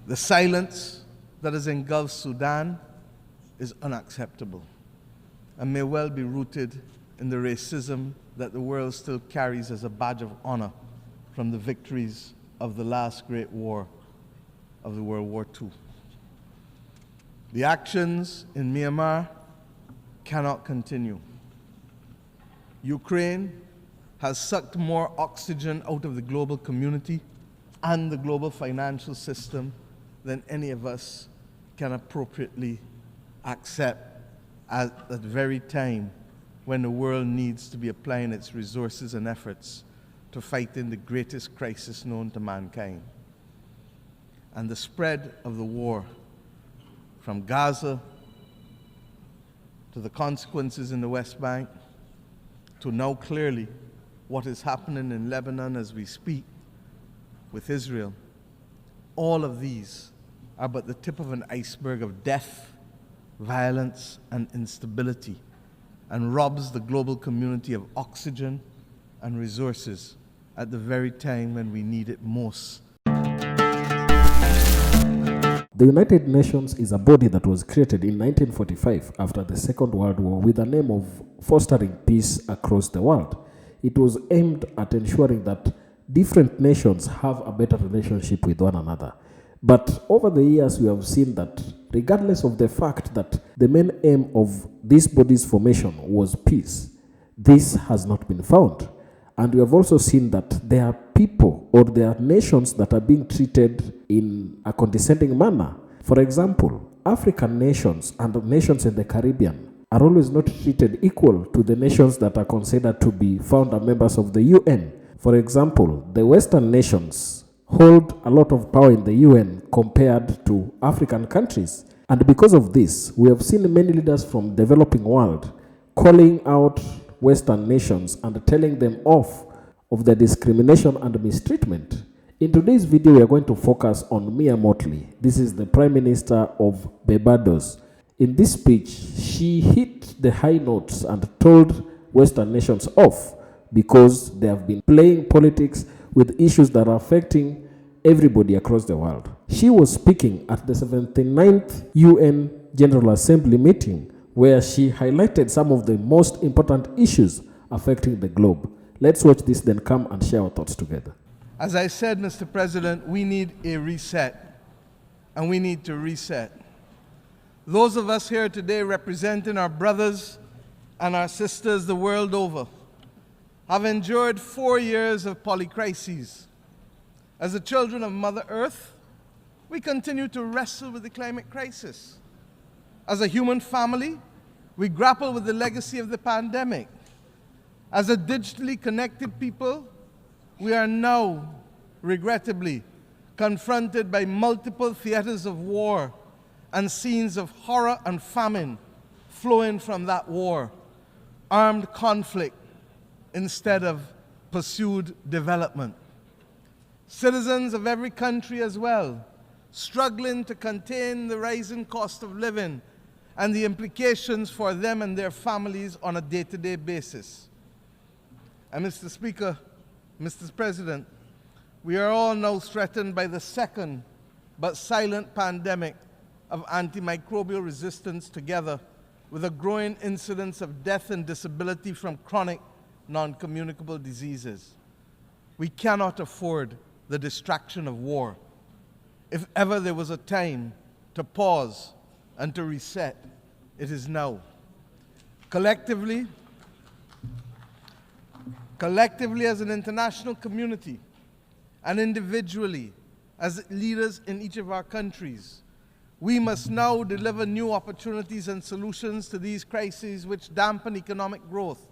The silence that has engulfed Sudan is unacceptable and may well be rooted in the racism that the world still carries as a badge of honor from the victories of the last great war of the World War II. The actions in Myanmar cannot continue. Ukraine has sucked more oxygen out of the global community and the global financial system than any of us can appropriately accept at the very time when the world needs to be applying its resources and efforts to fight in the greatest crisis known to mankind. And the spread of the war from Gaza to the consequences in the West Bank to now clearly what is happening in Lebanon as we speak with Israel, all of these are but the tip of an iceberg of death, violence, and instability, and robs the global community of oxygen and resources at the very time when we need it most. The United Nations is a body that was created in 1945 after the Second World War with the name of fostering peace across the world. It was aimed at ensuring that different nations have a better relationship with one another. But over the years, we have seen that regardless of the fact that the main aim of this body's formation was peace, this has not been found. And we have also seen that there are people or there are nations that are being treated in a condescending manner. For example, African nations and nations in the Caribbean are always not treated equal to the nations that are considered to be founder members of the UN. For example, the Western nations hold a lot of power in the UN compared to African countries. And because of this, we have seen many leaders from the developing world calling out Western nations and telling them off of the discrimination and mistreatment. In today's video, we are going to focus on Motley. This is the Prime Minister of Barbados. In this speech, she hit the high notes and told Western nations off because they have been playing politics with issues that are affecting everybody across the world. She was speaking at the 79th UN General Assembly meeting where she highlighted some of the most important issues affecting the globe. Let's watch this, then come and share our thoughts together. As I said, Mr. President, we need a reset, and we need to reset. Those of us here today representing our brothers and our sisters the world over have endured 4 years of polycrises. As the children of Mother Earth, we continue to wrestle with the climate crisis. As a human family, we grapple with the legacy of the pandemic. As a digitally connected people, we are now, regrettably, confronted by multiple theaters of war and scenes of horror and famine flowing from that war. Armed conflict instead of pursued development. Citizens of every country as well, struggling to contain the rising cost of living and the implications for them and their families on a day-to-day basis. And Mr. Speaker, Mr. President, we are all now threatened by the second but silent pandemic of antimicrobial resistance, together with a growing incidence of death and disability from chronic non-communicable diseases. We cannot afford the distraction of war. If ever there was a time to pause and to reset, it is now. Collectively as an international community, and individually as leaders in each of our countries, we must now deliver new opportunities and solutions to these crises which dampen economic growth,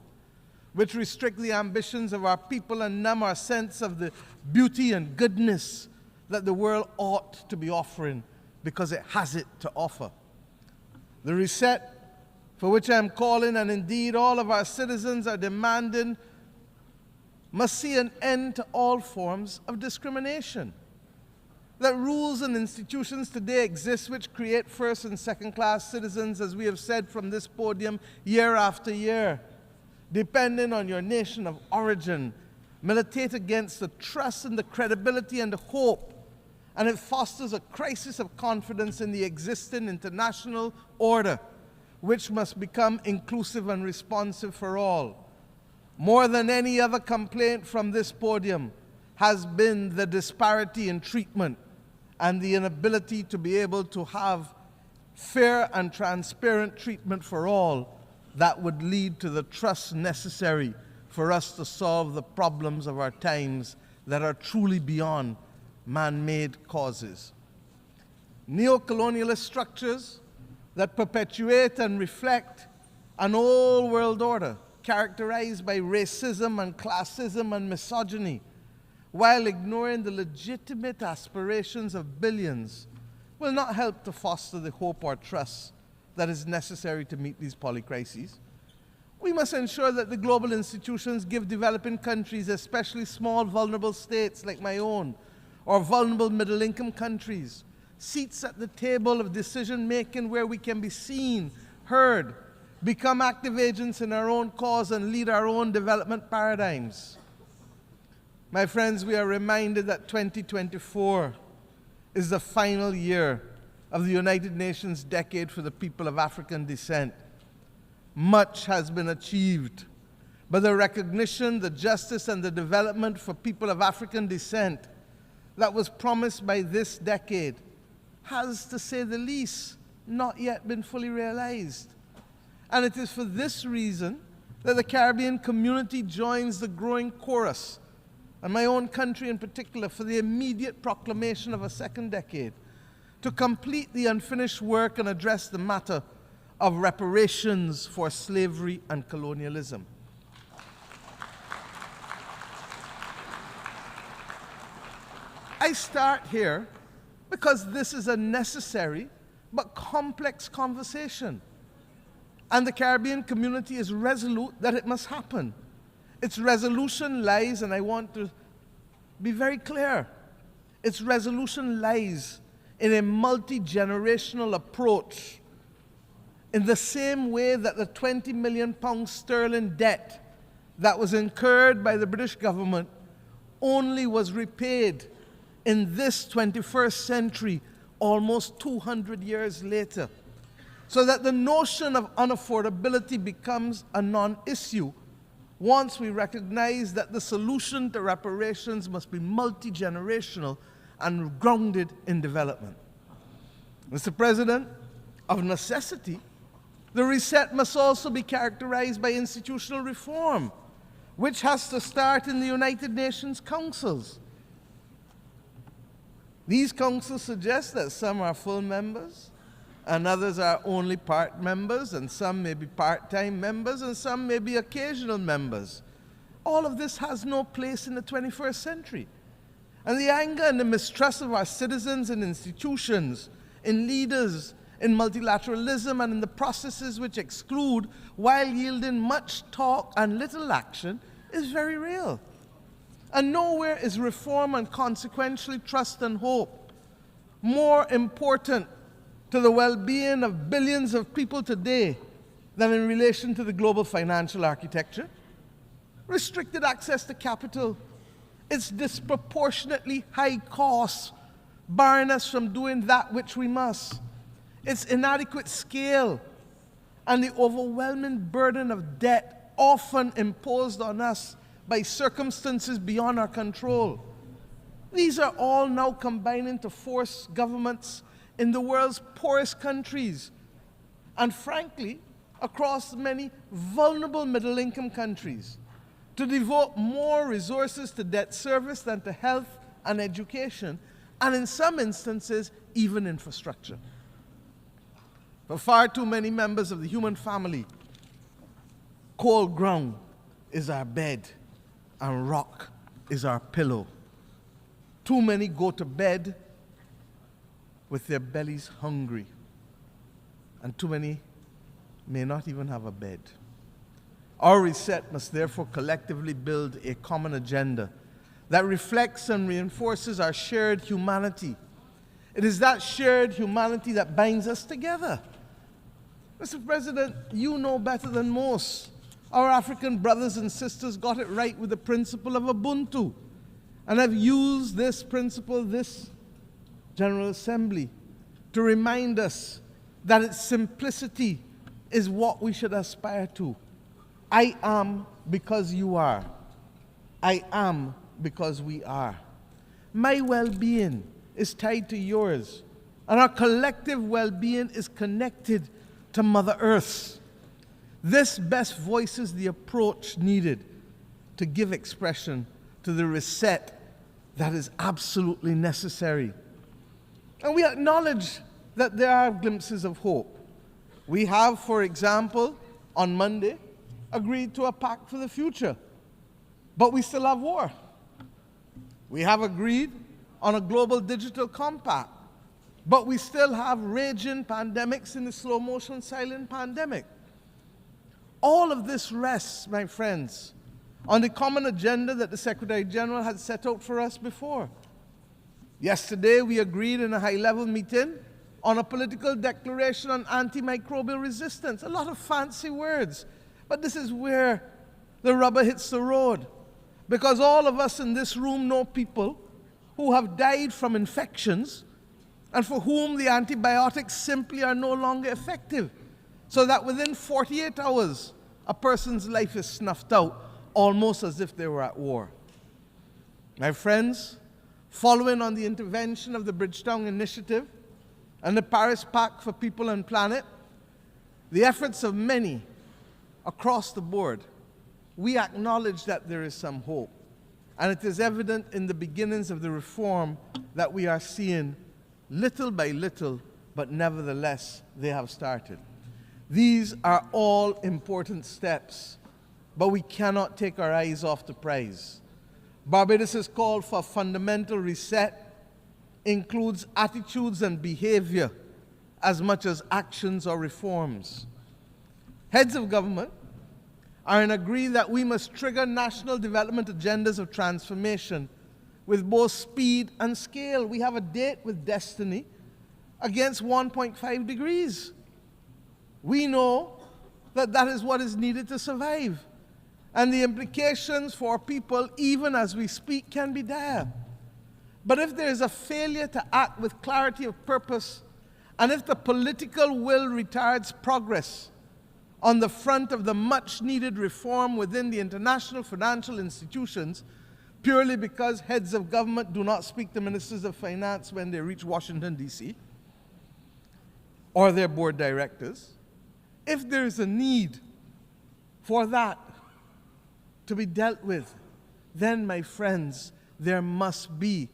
which restrict the ambitions of our people and numb our sense of the beauty and goodness that the world ought to be offering because it has it to offer. The reset for which I am calling, and indeed all of our citizens are demanding, must see an end to all forms of discrimination. That rules and institutions today exist which create first and second class citizens, as we have said from this podium year after year, depending on your nation of origin, militate against the trust and the credibility and the hope and it fosters a crisis of confidence in the existing international order, which must become inclusive and responsive for all. More than any other complaint from this podium has been the disparity in treatment and the inability to be able to have fair and transparent treatment for all that would lead to the trust necessary for us to solve the problems of our times that are truly beyond man-made causes. Neo-colonialist structures that perpetuate and reflect an old world order characterized by racism and classism and misogyny, while ignoring the legitimate aspirations of billions, will not help to foster the hope or trust that is necessary to meet these polycrises. We must ensure that the global institutions give developing countries, especially small, vulnerable states like my own, or vulnerable middle-income countries, seats at the table of decision-making where we can be seen, heard, become active agents in our own cause, and lead our own development paradigms. My friends, we are reminded that 2024 is the final year of the United Nations Decade for the People of African Descent. Much has been achieved, but the recognition, the justice, and the development for people of African descent that was promised by this decade has, to say the least, not yet been fully realized. And it is for this reason that the Caribbean community joins the growing chorus, and my own country in particular, for the immediate proclamation of a second decade to complete the unfinished work and address the matter of reparations for slavery and colonialism. I start here because this is a necessary but complex conversation, and the Caribbean community is resolute that it must happen. Its resolution lies, and I want to be very clear, its resolution lies in a multi-generational approach, in the same way that the 20 million pounds sterling debt that was incurred by the British government only was repaid in this 21st century, almost 200 years later, so that the notion of unaffordability becomes a non-issue once we recognize that the solution to reparations must be multi-generational and grounded in development. Mr. President, of necessity, the reset must also be characterized by institutional reform, which has to start in the United Nations councils. These councils suggest that some are full members, and others are only part members, and some may be part-time members, and some may be occasional members. All of this has no place in the 21st century. And the anger and the mistrust of our citizens and institutions, in leaders, in multilateralism, and in the processes which exclude while yielding much talk and little action is very real. And nowhere is reform and consequentially trust and hope more important to the well-being of billions of people today than in relation to the global financial architecture. Restricted access to capital, its disproportionately high costs, barring us from doing that which we must, its inadequate scale, and the overwhelming burden of debt often imposed on us by circumstances beyond our control. These are all now combining to force governments in the world's poorest countries, and frankly, across many vulnerable middle-income countries, to devote more resources to debt service than to health and education, and in some instances, even infrastructure. For far too many members of the human family, cold ground is our bed, and rock is our pillow. Too many go to bed with their bellies hungry, and too many may not even have a bed. Our reset must therefore collectively build a common agenda that reflects and reinforces our shared humanity. It is that shared humanity that binds us together. Mr. President, you know better than most. Our African brothers and sisters got it right with the principle of Ubuntu, and have used this principle, this General Assembly to remind us that its simplicity is what we should aspire to. I am because you are. I am because we are. My well-being is tied to yours, and our collective well-being is connected to Mother Earth. This best voices the approach needed to give expression to the reset that is absolutely necessary. And we acknowledge that there are glimpses of hope. We have, for example, on Monday, agreed to a pact for the future, but we still have war. We have agreed on a global digital compact, but we still have raging pandemics in the slow motion silent pandemic. All of this rests, my friends, on the common agenda that the Secretary General had set out for us before. Yesterday, we agreed in a high-level meeting on a political declaration on antimicrobial resistance. A lot of fancy words, but this is where the rubber hits the road. Because all of us in this room know people who have died from infections and for whom the antibiotics simply are no longer effective. So that within 48 hours, a person's life is snuffed out, almost as if they were at war. My friends, following on the intervention of the Bridgetown Initiative and the Paris Pact for People and Planet, the efforts of many across the board, we acknowledge that there is some hope. And it is evident in the beginnings of the reform that we are seeing little by little, but nevertheless, they have started. These are all important steps, but we cannot take our eyes off the prize. Barbados' call for a fundamental reset includes attitudes and behavior as much as actions or reforms. Heads of government are in agree that we must trigger national development agendas of transformation with both speed and scale. We have a date with destiny against 1.5 degrees. We know that that is what is needed to survive. And the implications for people, even as we speak, can be dire. But if there is a failure to act with clarity of purpose, and if the political will retards progress on the front of the much-needed reform within the international financial institutions, purely because heads of government do not speak to ministers of finance when they reach Washington, D.C., or their board directors, if there is a need for that to be dealt with, then, my friends, there must be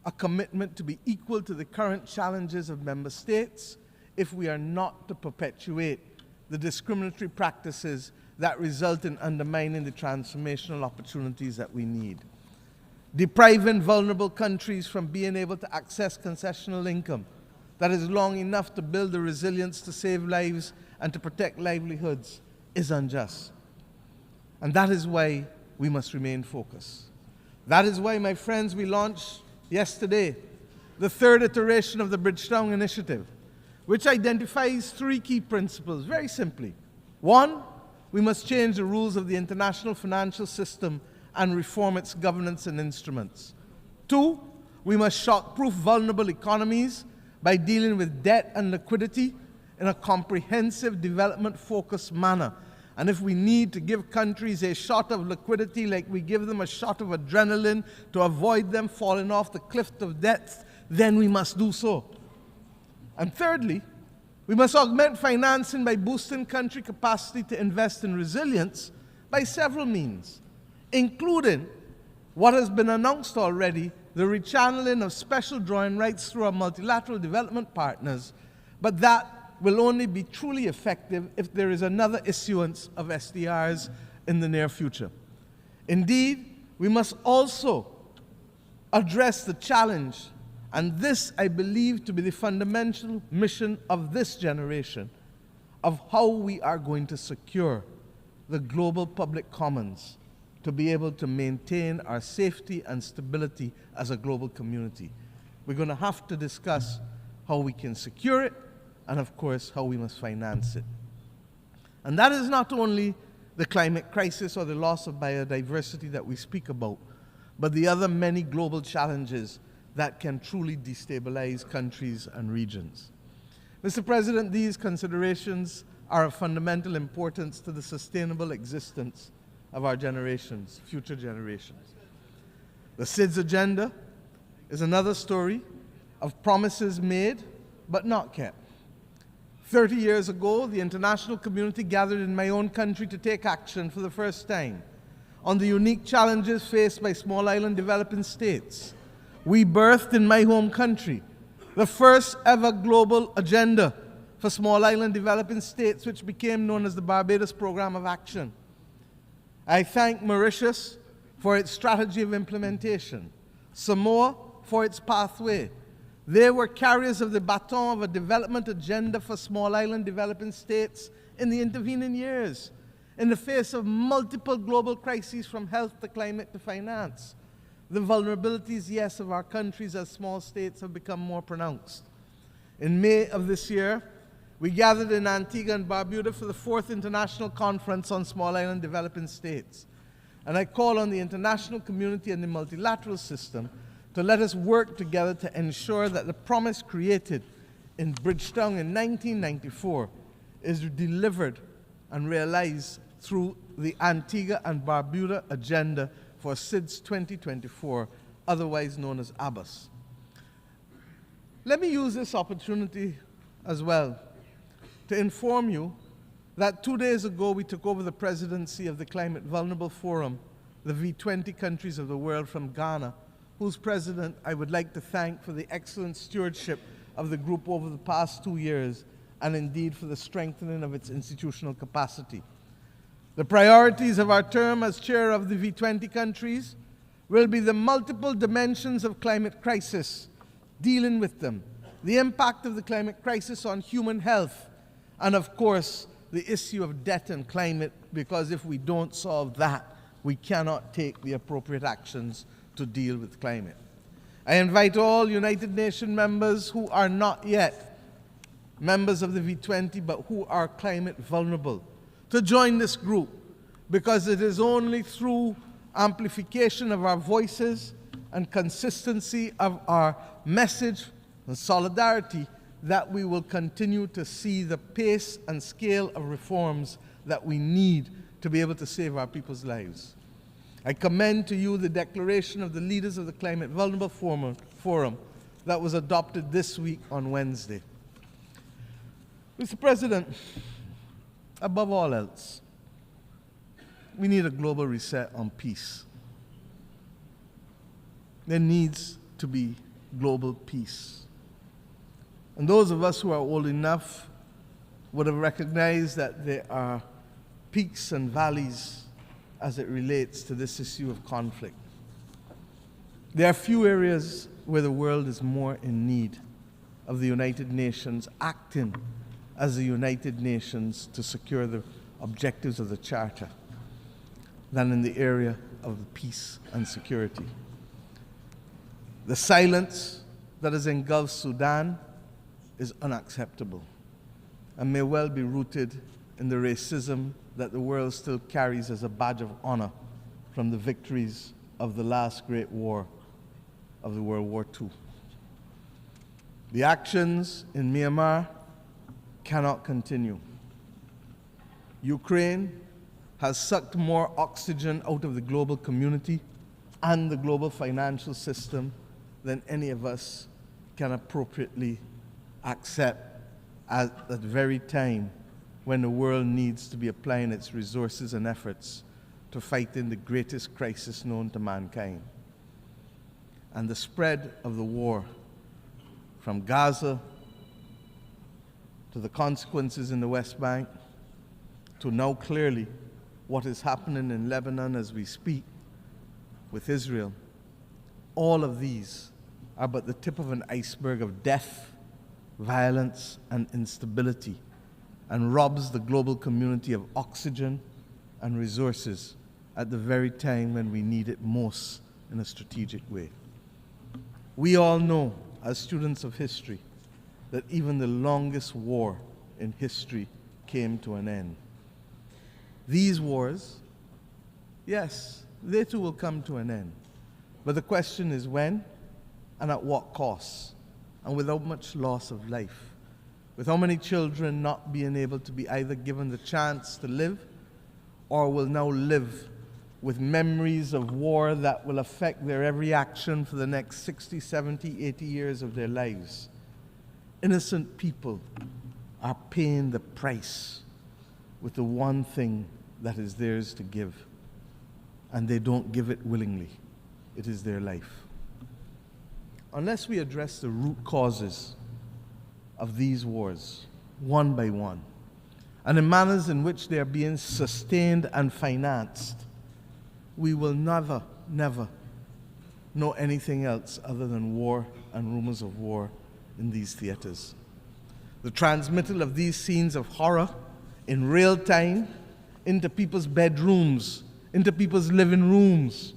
a commitment to be equal to the current challenges of member states if we are not to perpetuate the discriminatory practices that result in undermining the transformational opportunities that we need. Depriving vulnerable countries from being able to access concessional income that is long enough to build the resilience to save lives and to protect livelihoods is unjust. And that is why we must remain focused. That is why, my friends, we launched yesterday the third iteration of the Bridgetown Initiative, which identifies three key principles, very simply. One, we must change the rules of the international financial system and reform its governance and instruments. Two, we must shock-proof vulnerable economies by dealing with debt and liquidity in a comprehensive, development-focused manner. And if we need to give countries a shot of liquidity like we give them a shot of adrenaline to avoid them falling off the cliff of death, then we must do so. And thirdly, we must augment financing by boosting country capacity to invest in resilience by several means, including what has been announced already, the rechanneling of special drawing rights through our multilateral development partners, but that will only be truly effective if there is another issuance of SDRs in the near future. Indeed, we must also address the challenge, and this I believe to be the fundamental mission of this generation, of how we are going to secure the global public commons to be able to maintain our safety and stability as a global community. We're going to have to discuss how we can secure it, and of course, how we must finance it. And that is not only the climate crisis or the loss of biodiversity that we speak about, but the other many global challenges that can truly destabilize countries and regions. Mr. President, these considerations are of fundamental importance to the sustainable existence of our generations, future generations. The SIDS agenda is another story of promises made but not kept. 30 years ago, the international community gathered in my own country to take action for the first time on the unique challenges faced by small island developing states. We birthed in my home country the first ever global agenda for small island developing states, which became known as the Barbados Program of Action. I thank Mauritius for its strategy of implementation, Samoa for its pathway. They were carriers of the baton of a development agenda for small island developing states in the intervening years, in the face of multiple global crises from health to climate to finance. The vulnerabilities, yes, of our countries as small states have become more pronounced. In May of this year, we gathered in Antigua and Barbuda for the 4th International Conference on Small Island Developing States. And I call on the international community and the multilateral system to let us work together to ensure that the promise created in Bridgetown in 1994 is delivered and realized through the Antigua and Barbuda Agenda for SIDS 2024, otherwise known as ABBAS. Let me use this opportunity as well to inform you that 2 days ago we took over the presidency of the Climate Vulnerable Forum, the V20 countries of the world, from Ghana, whose president I would like to thank for the excellent stewardship of the group over the past 2 years, and indeed for the strengthening of its institutional capacity. The priorities of our term as chair of the V20 countries will be the multiple dimensions of climate crisis, dealing with them, the impact of the climate crisis on human health, and of course, the issue of debt and climate, because if we don't solve that, we cannot take the appropriate actions to deal with climate. I invite all United Nations members who are not yet members of the V20 but who are climate vulnerable to join this group, because it is only through amplification of our voices and consistency of our message and solidarity that we will continue to see the pace and scale of reforms that we need to be able to save our people's lives. I commend to you the declaration of the leaders of the Climate Vulnerable Forum that was adopted this week on Wednesday. Mr. President, above all else, we need a global reset on peace. There needs to be global peace. And those of us who are old enough would have recognized that there are peaks and valleys as it relates to this issue of conflict. There are few areas where the world is more in need of the United Nations acting as the United Nations to secure the objectives of the Charter than in the area of peace and security. The silence that has engulfed Sudan is unacceptable and may well be rooted in the racism that the world still carries as a badge of honor from the victories of the last great war of the World War II. The actions in Myanmar cannot continue. Ukraine has sucked more oxygen out of the global community and the global financial system than any of us can appropriately accept at the very time when the world needs to be applying its resources and efforts to fight in the greatest crisis known to mankind. And the spread of the war from Gaza to the consequences in the West Bank to now clearly what is happening in Lebanon as we speak with Israel, all of these are but the tip of an iceberg of death, violence, and instability, and robs the global community of oxygen and resources at the very time when we need it most in a strategic way. We all know, as students of history, that even the longest war in history came to an end. These wars, yes, they too will come to an end. But the question is when and at what cost, and without much loss of life, with how many children not being able to be either given the chance to live or will now live with memories of war that will affect their every action for the next 60, 70, 80 years of their lives. Innocent people are paying the price with the one thing that is theirs to give, and they don't give it willingly. It is their life. Unless we address the root causes of these wars, one by one, and the manners in which they are being sustained and financed, we will never, never know anything else other than war and rumors of war in these theaters. The transmittal of these scenes of horror in real time into people's bedrooms, into people's living rooms,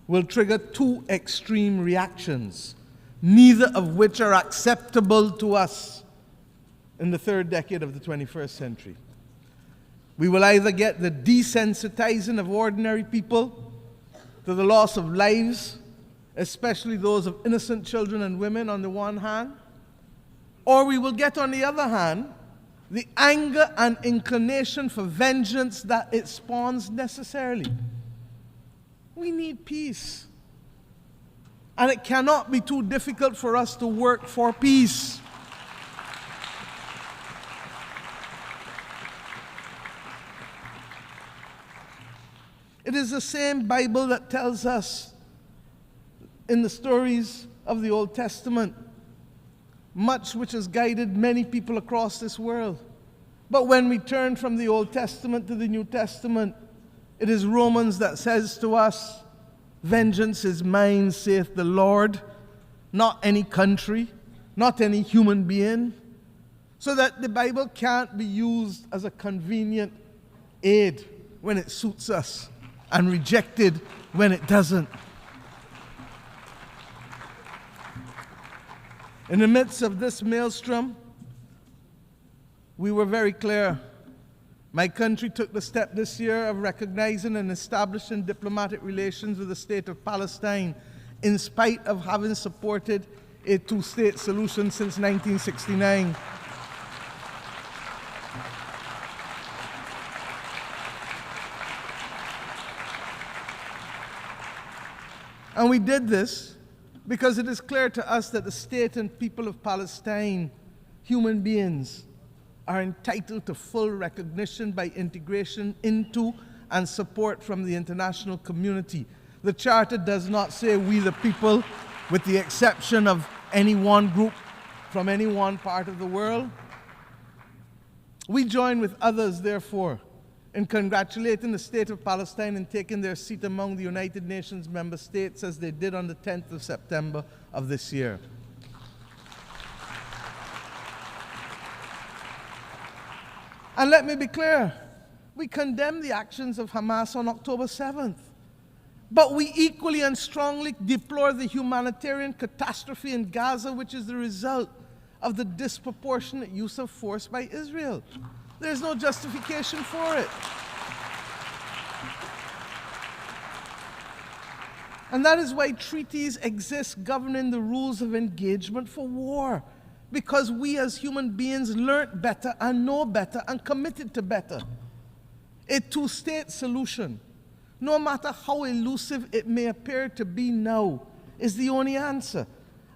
will trigger two extreme reactions, neither of which are acceptable to us in the third decade of the 21st century. We will either get the desensitizing of ordinary people to the loss of lives, especially those of innocent children and women on the one hand, or we will get, on the other hand, the anger and inclination for vengeance that it spawns necessarily. We need peace. And it cannot be too difficult for us to work for peace. It is the same Bible that tells us in the stories of the Old Testament, much which has guided many people across this world. But when we turn from the Old Testament to the New Testament, it is Romans that says to us, "Vengeance is mine, saith the Lord," not any country, not any human being, so that the Bible can't be used as a convenient aid when it suits us and rejected when it doesn't. In the midst of this maelstrom, we were very clear. My country took the step this year of recognizing and establishing diplomatic relations with the state of Palestine, in spite of having supported a two-state solution since 1969. And we did this because it is clear to us that the state and people of Palestine, human beings, are entitled to full recognition by integration into and support from the international community. The Charter does not say we the people, with the exception of any one group from any one part of the world. We join with others, therefore, in congratulating the state of Palestine in taking their seat among the United Nations member states as they did on the 10th of September of this year. And let me be clear, we condemn the actions of Hamas on October 7th. But we equally and strongly deplore the humanitarian catastrophe in Gaza, which is the result of the disproportionate use of force by Israel. There's no justification for it. And that is why treaties exist governing the rules of engagement for war. Because we as human beings learned better and know better and committed to better. A two-state solution, no matter how elusive it may appear to be now, is the only answer.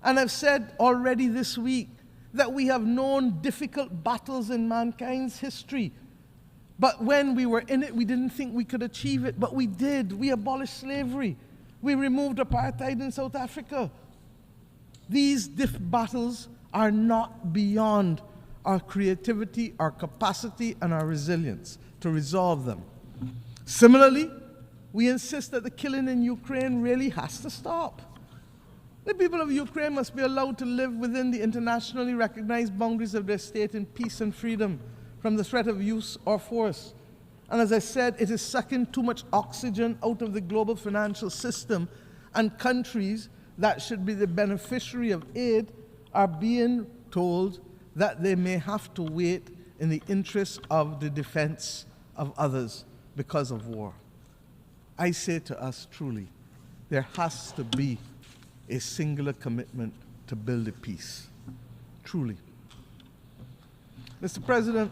And I've said already this week that we have known difficult battles in mankind's history. But when we were in it, we didn't think we could achieve it. But we did. We abolished slavery. We removed apartheid in South Africa. These battles are not beyond our creativity, our capacity, and our resilience to resolve them. Similarly, we insist that the killing in Ukraine really has to stop. The people of Ukraine must be allowed to live within the internationally recognized boundaries of their state in peace and freedom from the threat of use or force. And as I said, it is sucking too much oxygen out of the global financial system, and countries that should be the beneficiary of aid are being told that they may have to wait in the interest of the defense of others because of war. I say to us truly, there has to be a singular commitment to build a peace. Truly. Mr. President,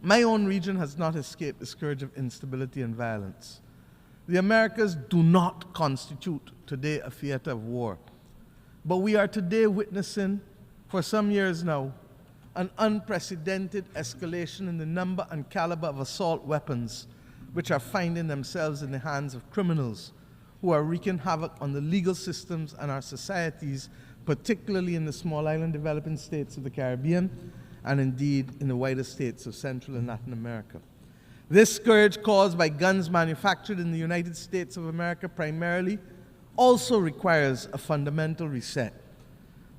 my own region has not escaped the scourge of instability and violence. The Americas do not constitute today a theater of war, but we are today witnessing, for some years now, an unprecedented escalation in the number and caliber of assault weapons which are finding themselves in the hands of criminals who are wreaking havoc on the legal systems and our societies, particularly in the small island developing states of the Caribbean and indeed in the wider states of Central and Latin America. This scourge caused by guns manufactured in the United States of America primarily also requires a fundamental reset.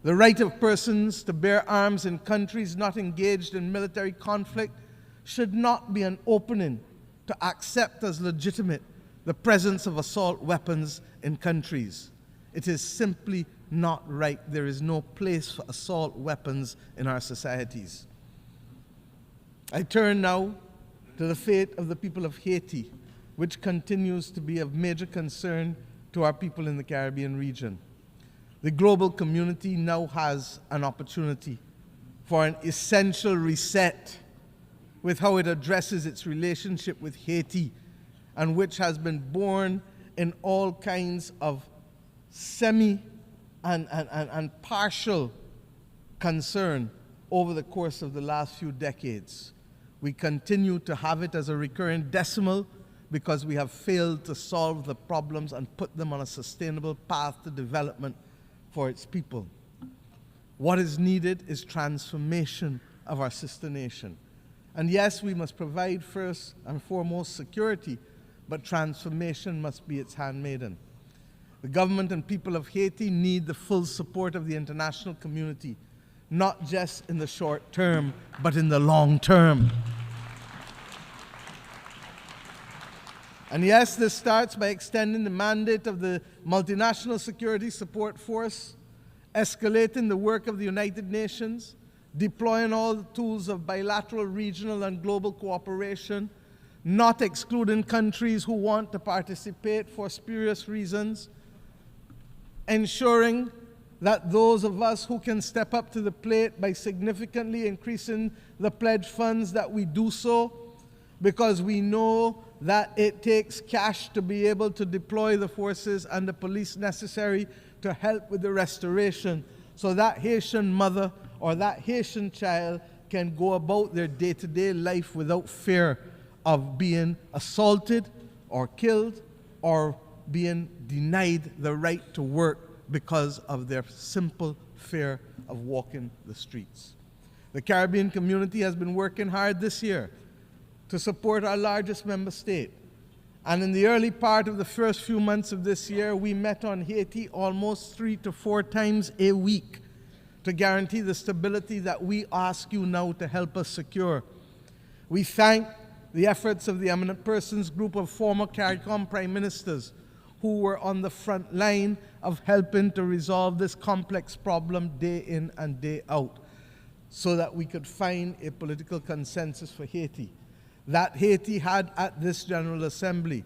The right of persons to bear arms in countries not engaged in military conflict should not be an opening to accept as legitimate the presence of assault weapons in countries. It is simply not right. There is no place for assault weapons in our societies. I turn now to the fate of the people of Haiti, which continues to be of major concern to our people in the Caribbean region. The global community now has an opportunity for an essential reset with how it addresses its relationship with Haiti, and which has been born in all kinds of semi and partial concern over the course of the last few decades. We continue to have it as a recurring decimal because we have failed to solve the problems and put them on a sustainable path to development for its people. What is needed is transformation of our sister nation. And yes, we must provide first and foremost security, but transformation must be its handmaiden. The government and people of Haiti need the full support of the international community, not just in the short term, but in the long term. And yes, this starts by extending the mandate of the Multinational Security Support Force, escalating the work of the United Nations, deploying all the tools of bilateral, regional, and global cooperation, not excluding countries who want to participate for spurious reasons, ensuring that those of us who can step up to the plate by significantly increasing the pledge funds that we do so, because we know that it takes cash to be able to deploy the forces and the police necessary to help with the restoration, so that Haitian mother or that Haitian child can go about their day-to-day life without fear of being assaulted or killed or being denied the right to work because of their simple fear of walking the streets. The Caribbean community has been working hard this year to support our largest member state. And in the early part of the first few months of this year, we met on Haiti almost 3 to 4 times a week to guarantee the stability that we ask you now to help us secure. We thank the efforts of the Eminent Persons Group of former CARICOM prime ministers who were on the front line of helping to resolve this complex problem day in and day out so that we could find a political consensus for Haiti. That Haiti had at this General Assembly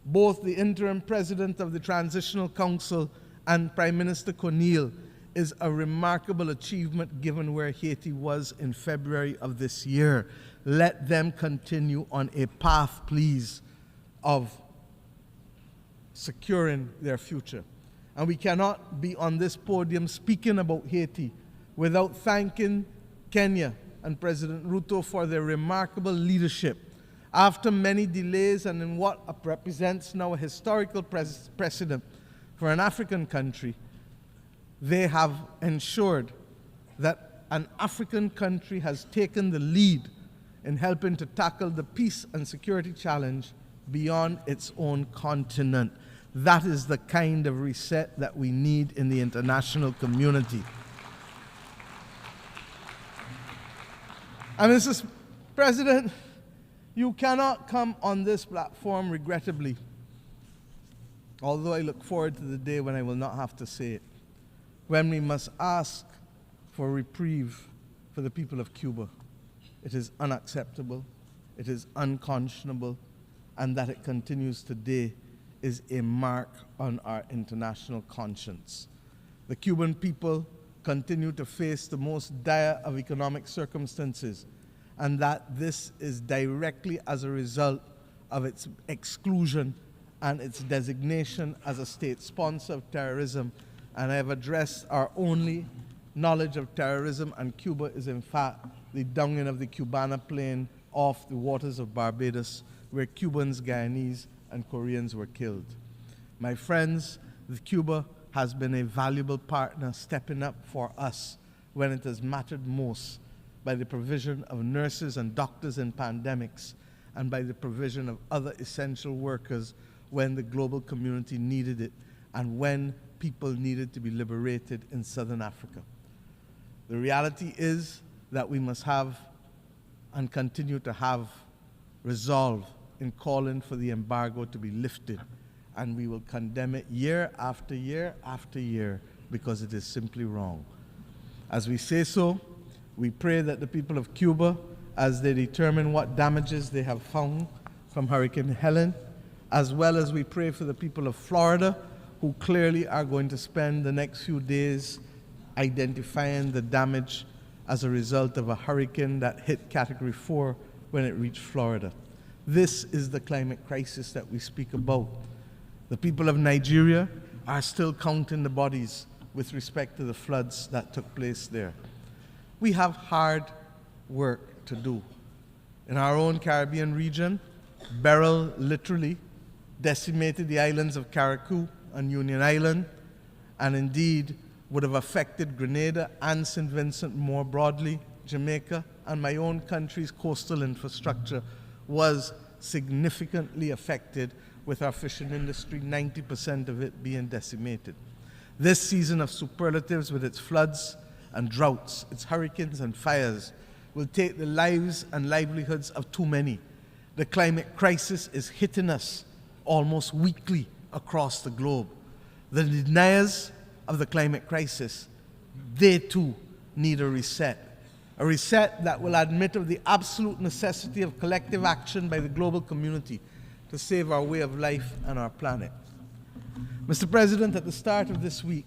both the interim president of the Transitional Council and Prime Minister Corneille is a remarkable achievement given where Haiti was in February of this year. Let them continue on a path, please, of securing their future. And we cannot be on this podium speaking about Haiti without thanking Kenya and President Ruto for their remarkable leadership. After many delays and in what represents now a historical precedent for an African country, they have ensured that an African country has taken the lead in helping to tackle the peace and security challenge beyond its own continent. That is the kind of reset that we need in the international community. And Mr. President, you cannot come on this platform regrettably, although I look forward to the day when I will not have to say it, when we must ask for reprieve for the people of Cuba. It is unacceptable, it is unconscionable, and that it continues today is a mark on our international conscience. The Cuban people continue to face the most dire of economic circumstances, and that this is directly as a result of its exclusion and its designation as a state sponsor of terrorism. And I have addressed our only knowledge of terrorism, and Cuba is in fact the dunging of the Cubana plane off the waters of Barbados, where Cubans, Guyanese, and Koreans were killed. My friends, Cuba has been a valuable partner stepping up for us when it has mattered most, by the provision of nurses and doctors in pandemics, and by the provision of other essential workers when the global community needed it and when people needed to be liberated in Southern Africa. The reality is that we must have and continue to have resolve in calling for the embargo to be lifted, and we will condemn it year after year after year because it is simply wrong. As we say so, we pray that the people of Cuba, as they determine what damages they have found from Hurricane Helen, as well as we pray for the people of Florida, who clearly are going to spend the next few days identifying the damage as a result of a hurricane that hit Category 4 when it reached Florida. This is the climate crisis that we speak about. The people of Nigeria are still counting the bodies with respect to the floods that took place there. We have hard work to do. In our own Caribbean region, Beryl literally decimated the islands of Carriacou and Union Island, and indeed would have affected Grenada and St. Vincent more broadly. Jamaica and my own country's coastal infrastructure was significantly affected, with our fishing industry, 90% of it being decimated. This season of superlatives, with its floods and droughts, its hurricanes and fires, will take the lives and livelihoods of too many. The climate crisis is hitting us almost weekly across the globe. The deniers of the climate crisis, they too need a reset that will admit of the absolute necessity of collective action by the global community to save our way of life and our planet. Mr. President, at the start of this week,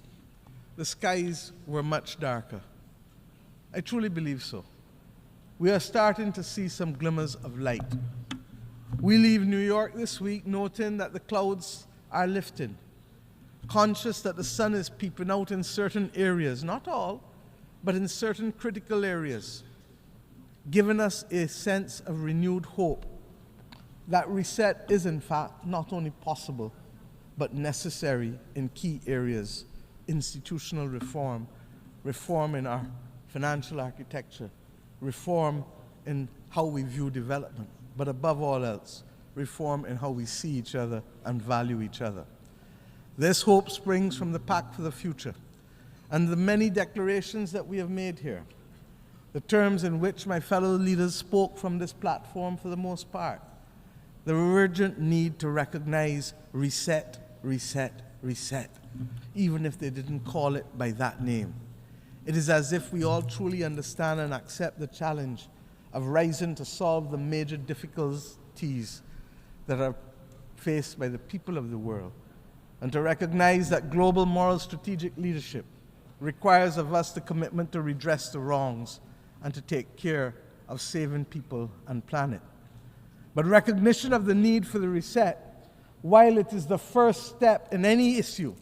the skies were much darker. I truly believe so. We are starting to see some glimmers of light. We leave New York this week noting that the clouds are lifting, conscious that the sun is peeping out in certain areas, not all, but in certain critical areas, giving us a sense of renewed hope that reset is in fact not only possible, but necessary in key areas: institutional reform, reform in our financial architecture, reform in how we view development, but above all else, reform in how we see each other and value each other. This hope springs from the Pact for the Future and the many declarations that we have made here, the terms in which my fellow leaders spoke from this platform for the most part, the urgent need to recognize reset, reset, reset, even if they didn't call it by that name. It is as if we all truly understand and accept the challenge of rising to solve the major difficulties that are faced by the people of the world, and to recognize that global moral strategic leadership requires of us the commitment to redress the wrongs and to take care of saving people and planet. But recognition of the need for the reset, while it is the first step in any issue,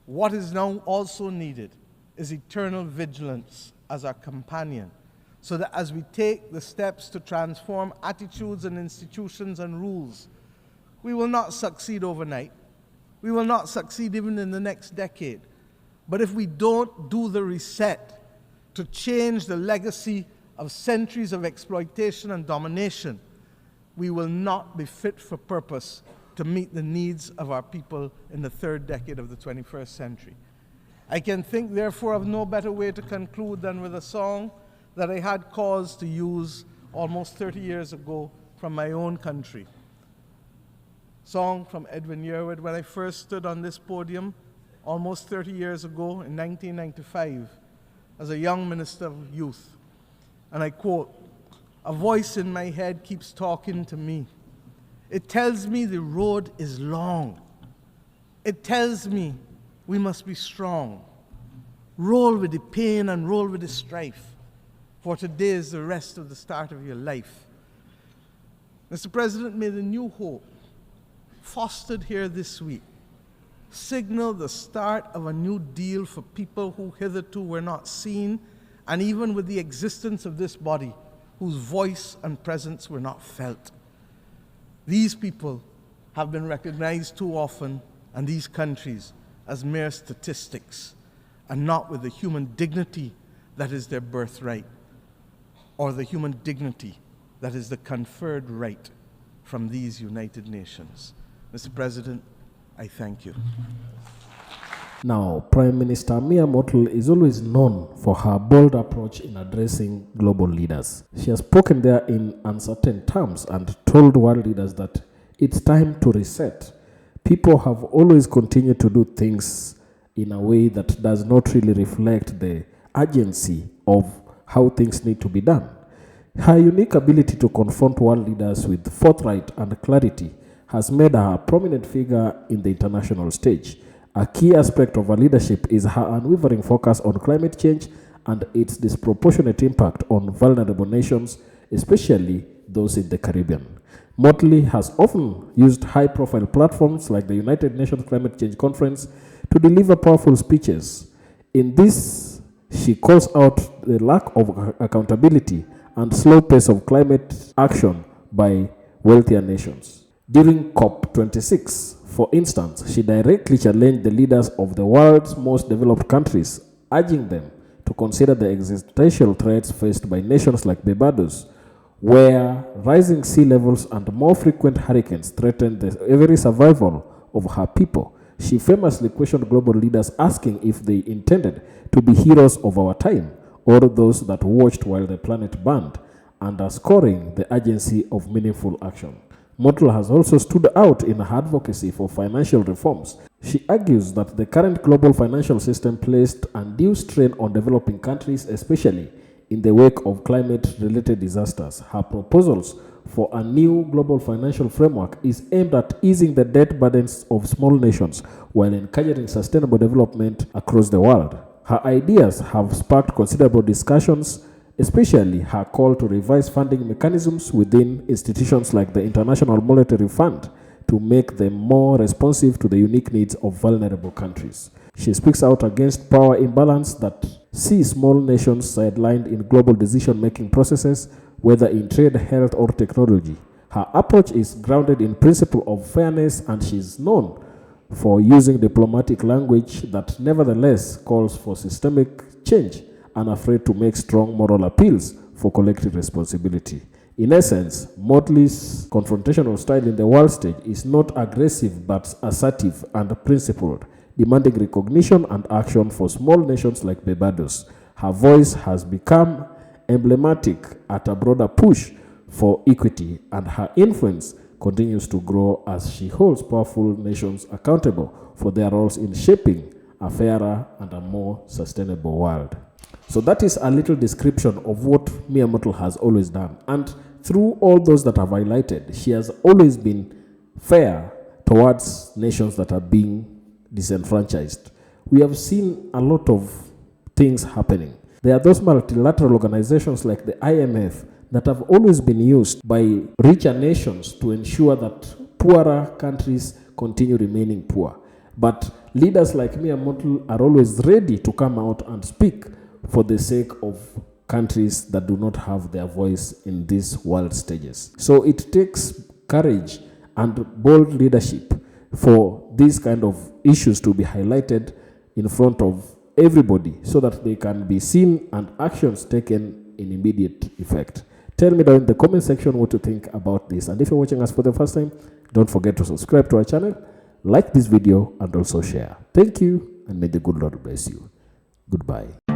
what is now also needed is eternal vigilance as our companion, so that as we take the steps to transform attitudes and institutions and rules, we will not succeed overnight. We will not succeed even in the next decade. But if we don't do the reset to change the legacy of centuries of exploitation and domination, we will not be fit for purpose to meet the needs of our people in the third decade of the 21st century. I can think, therefore, of no better way to conclude than with a song that I had cause to use almost 30 years ago from my own country. Song from Edwin Yearwood, when I first stood on this podium almost 30 years ago in 1995 as a young minister of youth. And I quote, "A voice in my head keeps talking to me. It tells me the road is long. It tells me we must be strong. Roll with the pain and roll with the strife, for today is the rest of the start of your life. Mr. President, may the new hope fostered here this week signal the start of a new deal for people who hitherto were not seen, and even with the existence of this body, whose voice and presence were not felt. These people have been recognized too often, and these countries, as mere statistics, and not with the human dignity that is their birthright, or the human dignity that is the conferred right from these United Nations. Mr. President, I thank you. Now, Prime Minister Mia Motley is always known for her bold approach in addressing global leaders. She has spoken there in uncertain terms and told world leaders that it's time to reset. People have always continued to do things in a way that does not really reflect the urgency of how things need to be done. Her unique ability to confront world leaders with forthright and clarity has made her a prominent figure in the international stage. A key aspect of her leadership is her unwavering focus on climate change and its disproportionate impact on vulnerable nations, especially those in the Caribbean. Motley has often used high-profile platforms like the United Nations Climate Change Conference to deliver powerful speeches. In this, she calls out the lack of accountability and slow pace of climate action by wealthier nations. During COP26, for instance, she directly challenged the leaders of the world's most developed countries, urging them to consider the existential threats faced by nations like Barbados, where rising sea levels and more frequent hurricanes threaten the very survival of her people. She famously questioned global leaders, asking if they intended to be heroes of our time or those that watched while the planet burned, underscoring the urgency of meaningful action. Motley has also stood out in her advocacy for financial reforms. She argues that the current global financial system placed undue strain on developing countries, especially in the wake of climate-related disasters. Her proposals for a new global financial framework is aimed at easing the debt burdens of small nations while encouraging sustainable development across the world. Her ideas have sparked considerable discussions, especially her call to revise funding mechanisms within institutions like the International Monetary Fund to make them more responsive to the unique needs of vulnerable countries. She speaks out against power imbalance that see small nations sidelined in global decision-making processes, whether in trade, health, or technology. Her approach is grounded in principle of fairness, and she is known for using diplomatic language that nevertheless calls for systemic change, unafraid to make strong moral appeals for collective responsibility. In essence, Motley's confrontational style in the world stage is not aggressive but assertive and principled, demanding recognition and action for small nations like Barbados. Her voice has become emblematic at a broader push for equity, and her influence continues to grow as she holds powerful nations accountable for their roles in shaping a fairer and a more sustainable world. So that is a little description of what Mia Motley has always done. And through all those that I've highlighted, she has always been fair towards nations that are being disenfranchised. We have seen a lot of things happening. There are those multilateral organizations like the IMF that have always been used by richer nations to ensure that poorer countries continue remaining poor. But leaders like Mia Motley are always ready to come out and speak for the sake of countries that do not have their voice in these world stages. So it takes courage and bold leadership for these kind of issues to be highlighted in front of everybody so that they can be seen and actions taken in immediate effect. Tell me down in the comment section what you think about this. And if you're watching us for the first time, don't forget to subscribe to our channel, like this video, and also share. Thank you, and may the good Lord bless you. Goodbye.